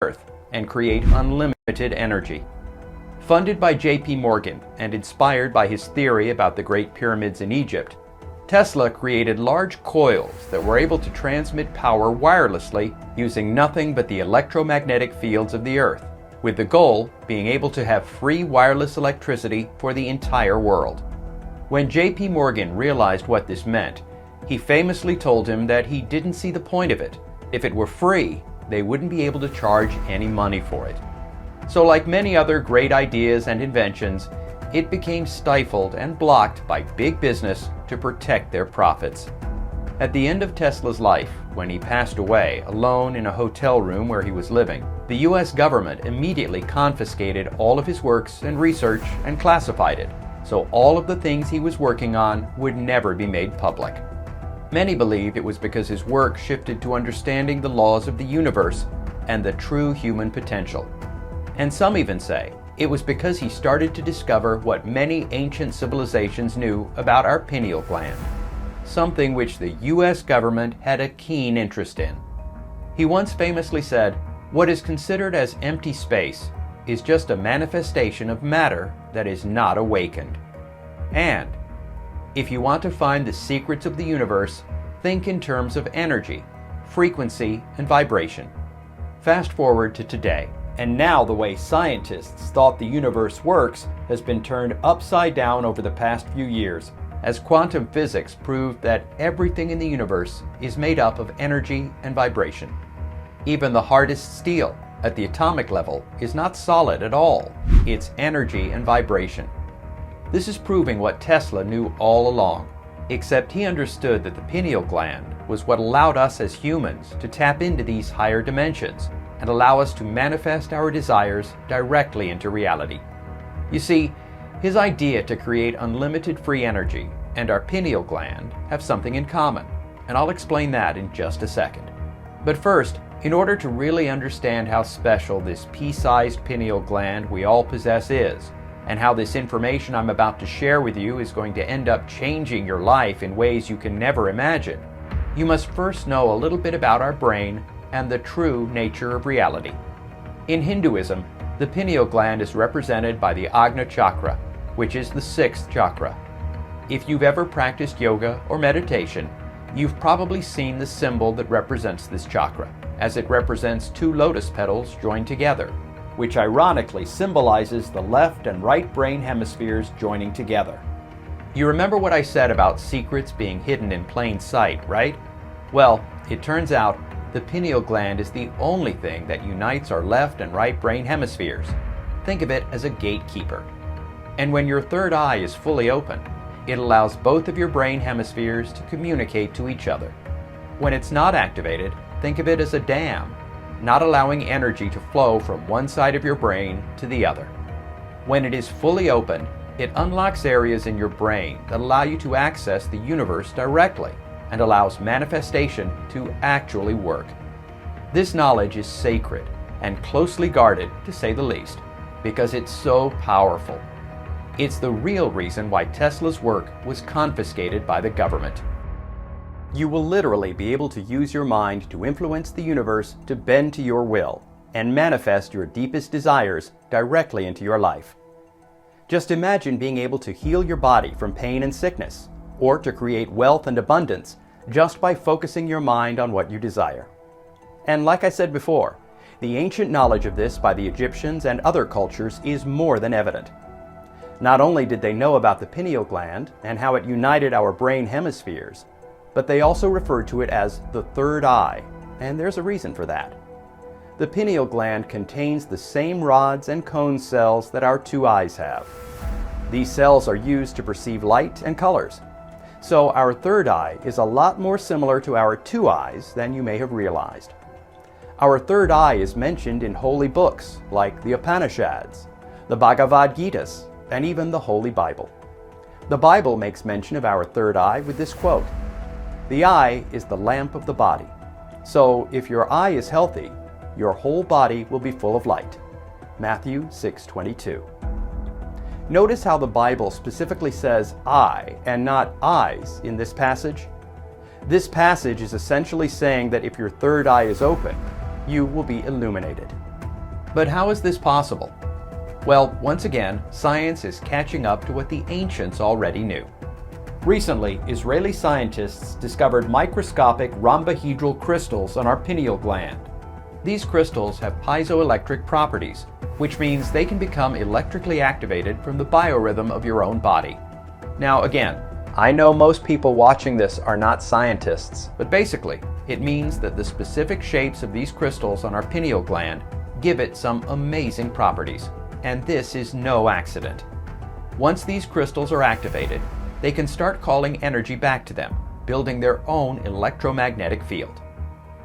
Earth and create unlimited energy. Funded by J.P. Morgan and inspired by his theory about the Great Pyramids in Egypt, Tesla created large coils that were able to transmit power wirelessly using nothing but the electromagnetic fields of the Earth, with the goal being able to have free wireless electricity for the entire world. When J.P. Morgan realized what this meant, he famously told him that he didn't see the point of it. If it were free, they wouldn't be able to charge any money for it. So like many other great ideas and inventions, it became stifled and blocked by big business to protect their profits. At the end of Tesla's life, when he passed away alone in a hotel room where he was living, the US government immediately confiscated all of his works and research and classified it, so all of the things he was working on would never be made public. Many believe it was because his work shifted to understanding the laws of the universe and the true human potential. And some even say it was because he started to discover what many ancient civilizations knew about our pineal gland, something which the US government had a keen interest in. He once famously said, "What is considered as empty space is just a manifestation of matter that is not awakened." And if you want to find the secrets of the universe, think in terms of energy, frequency, and vibration. Fast forward to today, and now the way scientists thought the universe works has been turned upside down over the past few years, as quantum physics proved that everything in the universe is made up of energy and vibration. Even the hardest steel, at the atomic level, is not solid at all. It's energy and vibration. This is proving what Tesla knew all along, except he understood that the pineal gland was what allowed us as humans to tap into these higher dimensions and allow us to manifest our desires directly into reality. You see, his idea to create unlimited free energy and our pineal gland have something in common, and I'll explain that in just a second. But first, in order to really understand how special this pea-sized pineal gland we all possess is, and how this information I'm about to share with you is going to end up changing your life in ways you can never imagine, you must first know a little bit about our brain and the true nature of reality. In Hinduism, the pineal gland is represented by the Ajna chakra, which is the sixth chakra. If you've ever practiced yoga or meditation, you've probably seen the symbol that represents this chakra, as it represents two lotus petals joined together, which ironically symbolizes the left and right brain hemispheres joining together. You remember what I said about secrets being hidden in plain sight, right? Well, it turns out the pineal gland is the only thing that unites our left and right brain hemispheres. Think of it as a gatekeeper. And when your third eye is fully open, it allows both of your brain hemispheres to communicate to each other. When it's not activated, think of it as a dam, not allowing energy to flow from one side of your brain to the other. When it is fully open, it unlocks areas in your brain that allow you to access the universe directly and allows manifestation to actually work. This knowledge is sacred and closely guarded, to say the least, because it's so powerful. It's the real reason why Tesla's work was confiscated by the government. You will literally be able to use your mind to influence the universe to bend to your will and manifest your deepest desires directly into your life. Just imagine being able to heal your body from pain and sickness, or to create wealth and abundance just by focusing your mind on what you desire. And like I said before, the ancient knowledge of this by the Egyptians and other cultures is more than evident. Not only did they know about the pineal gland and how it united our brain hemispheres, but they also referred to it as the third eye, and there's a reason for that. The pineal gland contains the same rods and cone cells that our two eyes have. These cells are used to perceive light and colors. So our third eye is a lot more similar to our two eyes than you may have realized. Our third eye is mentioned in holy books like the Upanishads, the Bhagavad Gita, and even the Holy Bible. The Bible makes mention of our third eye with this quote, "The eye is the lamp of the body. So if your eye is healthy, your whole body will be full of light." Matthew 6:22. Notice how the Bible specifically says eye and not eyes in this passage. This passage is essentially saying that if your third eye is open, you will be illuminated. But how is this possible? Well, once again, science is catching up to what the ancients already knew. Recently, Israeli scientists discovered microscopic rhombohedral crystals on our pineal gland. These crystals have piezoelectric properties, which means they can become electrically activated from the biorhythm of your own body. Now again, I know most people watching this are not scientists, but basically, it means that the specific shapes of these crystals on our pineal gland give it some amazing properties, and this is no accident. Once these crystals are activated, they can start calling energy back to them, building their own electromagnetic field.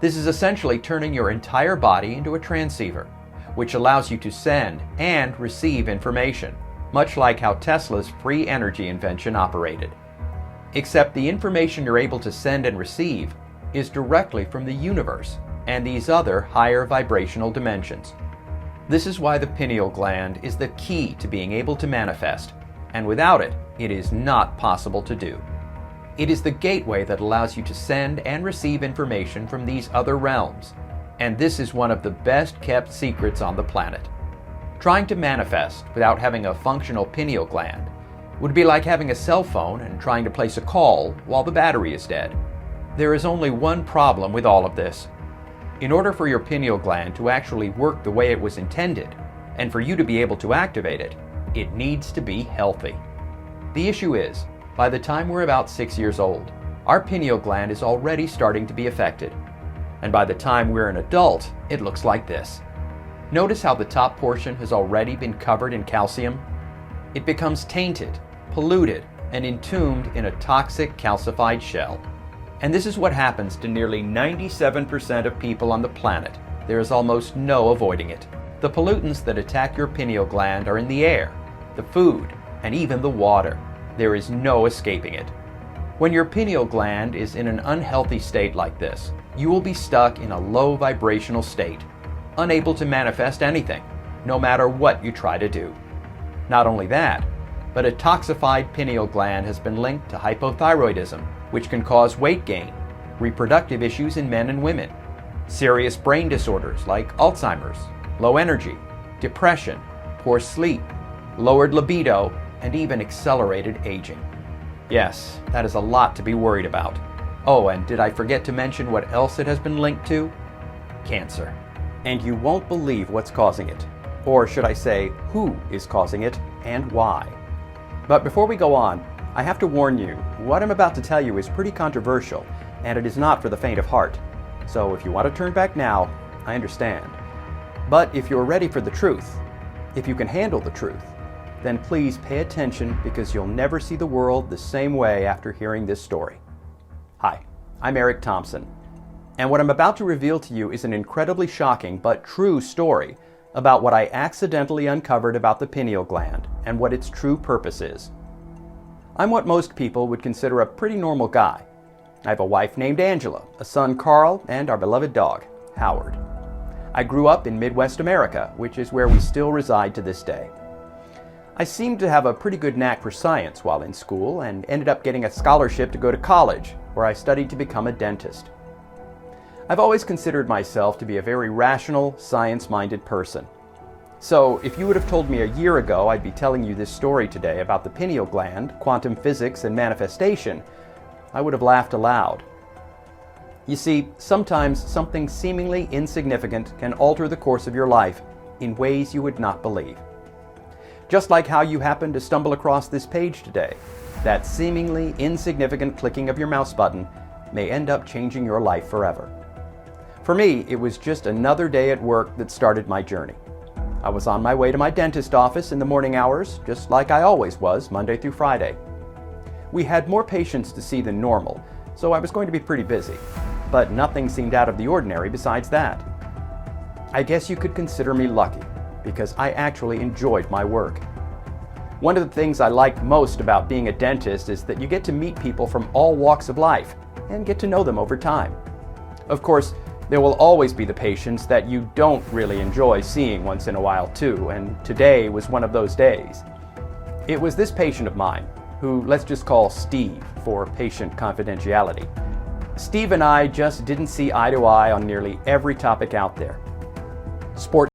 This is essentially turning your entire body into a transceiver, which allows you to send and receive information, much like how Tesla's free energy invention operated. Except the information you're able to send and receive is directly from the universe and these other higher vibrational dimensions. This is why the pineal gland is the key to being able to manifest, and without it, it is not possible to do. It is the gateway that allows you to send and receive information from these other realms, and this is one of the best kept secrets on the planet. Trying to manifest without having a functional pineal gland would be like having a cell phone and trying to place a call while the battery is dead. There is only one problem with all of this. In order for your pineal gland to actually work the way it was intended, and for you to be able to activate it, it needs to be healthy. The issue is, by the time we're about 6 years old, our pineal gland is already starting to be affected. And by the time we're an adult, it looks like this. Notice how the top portion has already been covered in calcium? It becomes tainted, polluted, and entombed in a toxic calcified shell. And this is what happens to nearly 97% of people on the planet. There is almost no avoiding it. The pollutants that attack your pineal gland are in the air, the food, and even the water. There is no escaping it. When your pineal gland is in an unhealthy state like this, you will be stuck in a low vibrational state, unable to manifest anything, no matter what you try to do. Not only that, but a toxified pineal gland has been linked to hypothyroidism, which can cause weight gain, reproductive issues in men and women, serious brain disorders like Alzheimer's, low energy, depression, poor sleep, lowered libido, and even accelerated aging. Yes, that is a lot to be worried about. Oh, and did I forget to mention what else it has been linked to? Cancer. And you won't believe what's causing it. Or should I say, who is causing it and why? But before we go on, I have to warn you, what I'm about to tell you is pretty controversial, and it is not for the faint of heart. So if you want to turn back now, I understand. But if you're ready for the truth, if you can handle the truth, then please pay attention, because you'll never see the world the same way after hearing this story. Hi, I'm Eric Thompson, and what I'm about to reveal to you is an incredibly shocking but true story about what I accidentally uncovered about the pineal gland and what its true purpose is. I'm what most people would consider a pretty normal guy. I have a wife named Angela, a son Carl, and our beloved dog, Howard. I grew up in Midwest America, which is where we still reside to this day. I seemed to have a pretty good knack for science while in school and ended up getting a scholarship to go to college, where I studied to become a dentist. I've always considered myself to be a very rational, science-minded person. So if you would have told me a year ago I'd be telling you this story today about the pineal gland, quantum physics, and manifestation, I would have laughed aloud. You see, sometimes something seemingly insignificant can alter the course of your life in ways you would not believe. Just like how you happened to stumble across this page today, that seemingly insignificant clicking of your mouse button may end up changing your life forever. For me, it was just another day at work that started my journey. I was on my way to my dentist office in the morning hours, just like I always was, Monday through Friday. We had more patients to see than normal, so I was going to be pretty busy, but nothing seemed out of the ordinary besides that. I guess you could consider me lucky, because I actually enjoyed my work. One of the things I like most about being a dentist is that you get to meet people from all walks of life and get to know them over time. Of course, there will always be the patients that you don't really enjoy seeing once in a while too, and today was one of those days. It was this patient of mine, who let's just call Steve for patient confidentiality. Steve and I just didn't see eye to eye on nearly every topic out there. Sports